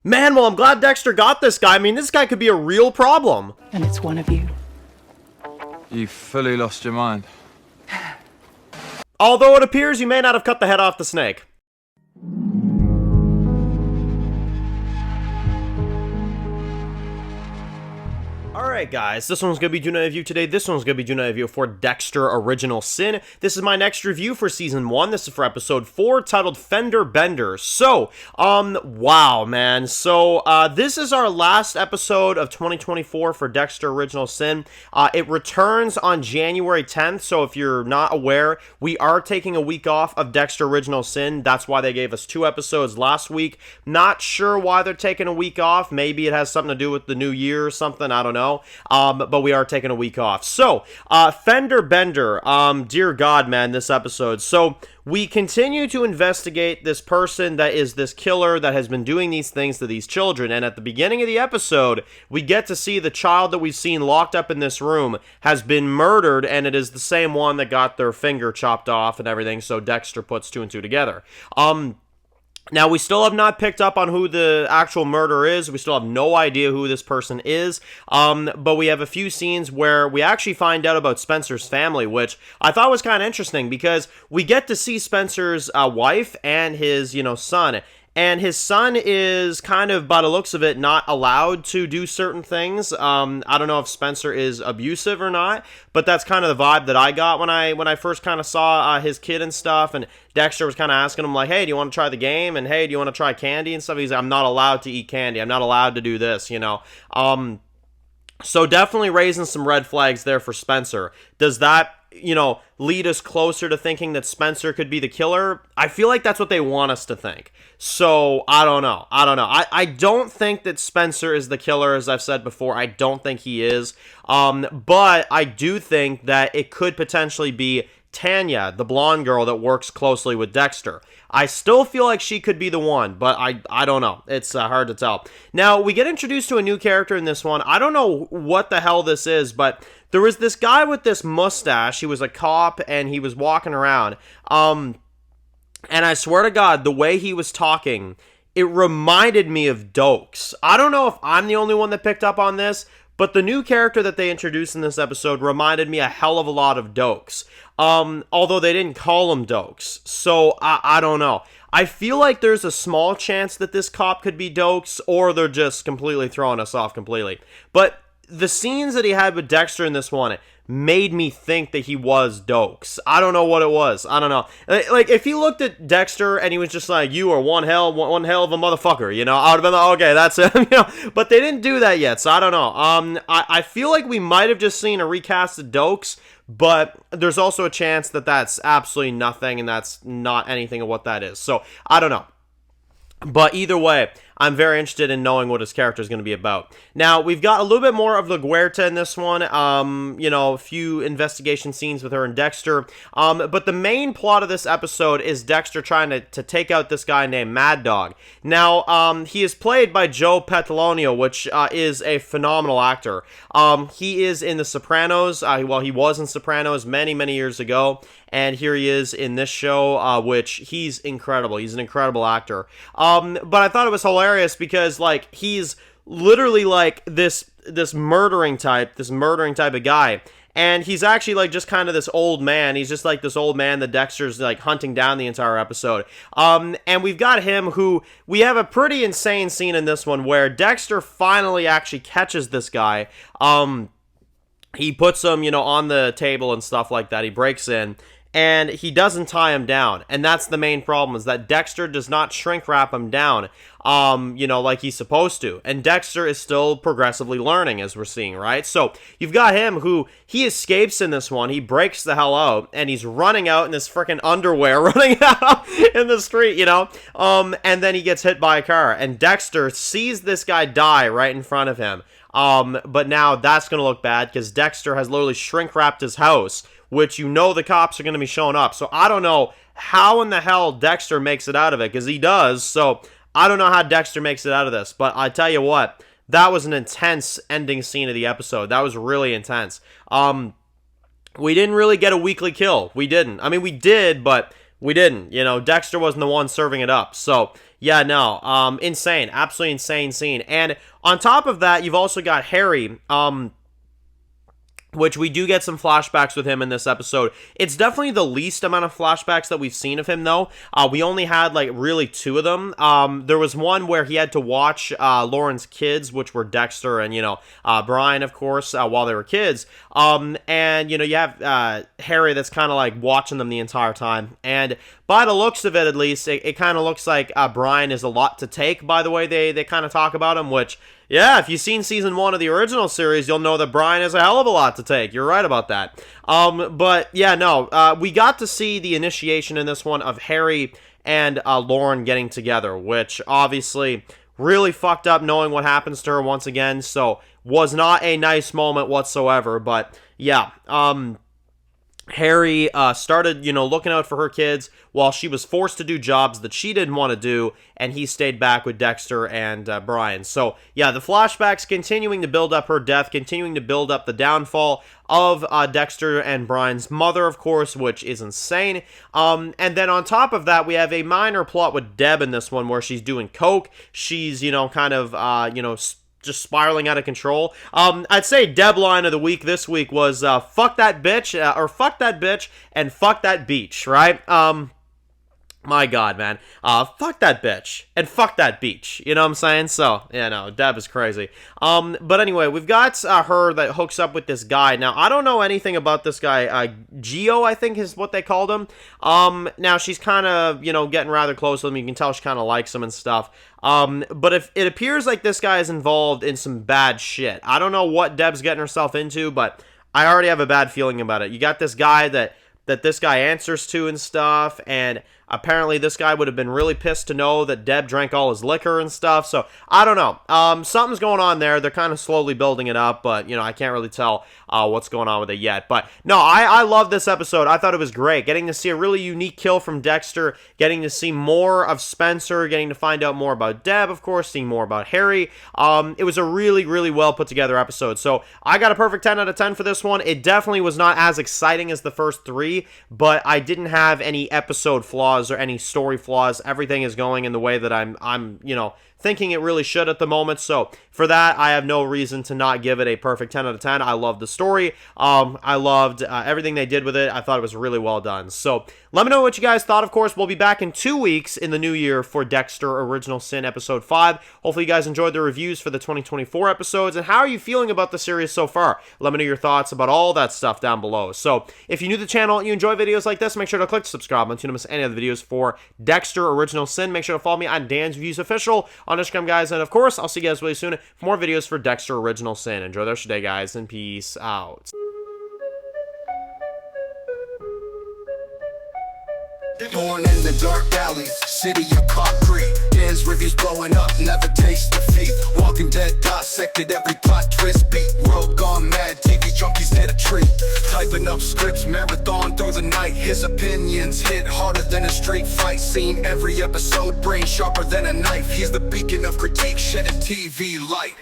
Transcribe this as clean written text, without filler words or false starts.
Man, well, I'm glad Dexter got this guy. I mean, this guy could be a real problem. And it's one of you. You fully lost your mind. Although it appears you may not have cut the head off the snake. Alright guys, this one's going to be doing a review today. This one's going to be doing a review for Dexter Original Sin. This is my next review for Season 1. This is for Episode 4, titled Fender Bender. So, wow, man. So, this is our last episode of 2024 for Dexter Original Sin. It returns on January 10th, so if you're not aware, we are taking a week off of Dexter Original Sin. That's why they gave us 2 episodes last week. Not sure why they're taking a week off. Maybe it has something to do with the new year or something. I don't know. But we are taking a week off. So, Fender Bender, dear God, man, this episode. So, we continue to investigate this person that is this killer that has been doing these things to these children. And at the beginning of the episode, we get to see the child that we've seen locked up in this room has been murdered, and it is the same one that got their finger chopped off and everything. So, Dexter puts 2 and 2 together. Now, we still have not picked up on who the actual murderer is. We still have no idea who this person is. But we have a few scenes where we actually find out about Spencer's family, which I thought was kind of interesting because we get to see Spencer's wife and his, son. And his son is kind of, by the looks of it, not allowed to do certain things. I don't know if Spencer is abusive or not, but that's kind of the vibe that I got when I first kind of saw his kid and stuff. And Dexter was kind of asking him like, "Hey, do you want to try the game?" And "Hey, do you want to try candy?" and stuff. He's like, "I'm not allowed to eat candy. I'm not allowed to do this." So definitely raising some red flags there for Spencer. Does that, lead us closer to thinking that Spencer could be the killer? I feel like that's what they want us to think. So, I don't know. I don't think that Spencer is the killer, as I've said before. I don't think he is. But I do think that it could potentially be Tanya, the blonde girl that works closely with Dexter. I still feel like she could be the one, but I don't know. It's hard to tell. Now, we get introduced to a new character in this one. I don't know what the hell this is, but there was this guy with this mustache. He was a cop, and he was walking around. And I swear to God, the way he was talking, it reminded me of Dokes. I don't know if I'm the only one that picked up on this, but the new character that they introduced in this episode reminded me a hell of a lot of Dokes. Although they didn't call him Dokes. So, I don't know. I feel like there's a small chance that this cop could be Dokes, or they're just completely throwing us off completely. But the scenes that he had with Dexter in this one made me think that he was Dokes. I don't know what it was. I don't know. Like, if he looked at Dexter and he was just like, "You are one hell of a motherfucker," I would have been like, "Okay, that's him," But they didn't do that yet, so I don't know. I feel like we might have just seen a recasted Dokes, but there's also a chance that that's absolutely nothing, and that's not anything of what that is. So, I don't know. But either way, I'm very interested in knowing what his character is going to be about. Now, we've got a little bit more of La Guerta in this one. A few investigation scenes with her and Dexter. But the main plot of this episode is Dexter trying to take out this guy named Mad Dog. Now, he is played by Joe Petronio, which is a phenomenal actor. He is in The Sopranos. He was in Sopranos many, many years ago. And here he is in this show, which he's incredible. He's an incredible actor. But I thought it was hilarious because, he's literally this murdering type of guy. And he's actually just kind of this old man. He's just this old man that Dexter's hunting down the entire episode. And we've got him who, we have a pretty insane scene in this one where Dexter finally actually catches this guy. He puts him, on the table and stuff like that. He breaks in. And he doesn't tie him down. And that's the main problem, is that Dexter does not shrink wrap him down, like he's supposed to. And Dexter is still progressively learning, as we're seeing, right? So, you've got him who, he escapes in this one. He breaks the hell out, and he's running out in his freaking underwear, running out in the street, and then he gets hit by a car. And Dexter sees this guy die right in front of him. But now that's going to look bad, because Dexter has literally shrink-wrapped his house, which the cops are going to be showing up. So I don't know how in the hell Dexter makes it out of it, because he does. So I don't know how Dexter makes it out of this. But I tell you what, that was an intense ending scene of the episode. That was really intense. We didn't really get a weekly kill. We didn't. I mean, we did, but we didn't. Dexter wasn't the one serving it up. So Yeah, no, insane, absolutely insane scene. And on top of that, you've also got Harry, which we do get some flashbacks with him in this episode. It's definitely the least amount of flashbacks that we've seen of him, though. We only had, like, really 2 of them. There was one where he had to watch Lauren's kids, which were Dexter and, Brian, of course, while they were kids. And, you have Harry that's kind of, like, watching them the entire time. And by the looks of it, at least, it kind of looks like Brian is a lot to take, by the way they kind of talk about him, which... yeah, if you've seen season 1 of the original series, you'll know that Brian is a hell of a lot to take. You're right about that. But yeah, no, we got to see the initiation in this one of Harry and Lauren getting together, which obviously really fucked up knowing what happens to her once again. So was not a nice moment whatsoever. But yeah, Harry started, looking out for her kids while she was forced to do jobs that she didn't want to do, and he stayed back with Dexter and Brian. So, yeah, the flashbacks continuing to build up her death, continuing to build up the downfall of Dexter and Brian's mother, of course, which is insane. And then on top of that, we have a minor plot with Deb in this one where she's doing coke. She's, just spiraling out of control. I'd say Deb line of the week this week was fuck that bitch, or fuck that bitch, and fuck that beach, right? My God, man. Fuck that bitch, and fuck that beach. You know what I'm saying? So, yeah, no, Deb is crazy. But anyway, we've got her that hooks up with this guy. Now, I don't know anything about this guy. Gio, I think is what they called him. Now, she's kind of, getting rather close with him. You can tell she kind of likes him and stuff. But if it appears like this guy is involved in some bad shit. I don't know what Deb's getting herself into, but I already have a bad feeling about it. You got this guy that this guy answers to and stuff, and apparently this guy would have been really pissed to know that Deb drank all his liquor and stuff, so I don't know. Something's going on there. They're kind of slowly building it up, but, I can't really tell what's going on with it yet. But, no, I love this episode. I thought it was great. Getting to see a really unique kill from Dexter, getting to see more of Spencer, getting to find out more about Deb, of course, seeing more about Harry. It was a really, really well put together episode, so I got a perfect 10 out of 10 for this one. It definitely was not as exciting as the first 3, but I didn't have any episode flaws or any story flaws. Everything is going in the way that I'm thinking it really should at the moment. So for that, I have no reason to not give it a perfect 10 out of 10. I loved the story. I loved everything they did with it. I thought it was really well done. So let me know what you guys thought. Of course, we'll be back in 2 weeks in the new year for Dexter Original Sin Episode 5. Hopefully you guys enjoyed the reviews for the 2024 episodes. And how are you feeling about the series so far? Let me know your thoughts about all that stuff down below. So if you're new to the channel and you enjoy videos like this, make sure to click subscribe so you don't miss any other videos for Dexter Original Sin. Make sure to follow me on Dan's Reviews Official on Instagram, guys. And of course, I'll see you guys really soon for more videos for Dexter Original Sin. Enjoy the rest of your day, guys, and peace out. Born in the dark alleys, city of concrete. Dan's reviews blowing up, never taste defeat. Walking Dead dissected every plot twist beat. World gone mad, TV junkies hit a treat. Typing up scripts, marathon through the night. His opinions hit harder than a street fight scene. Every episode, brain sharper than a knife. He's the beacon of critique, shedding TV light.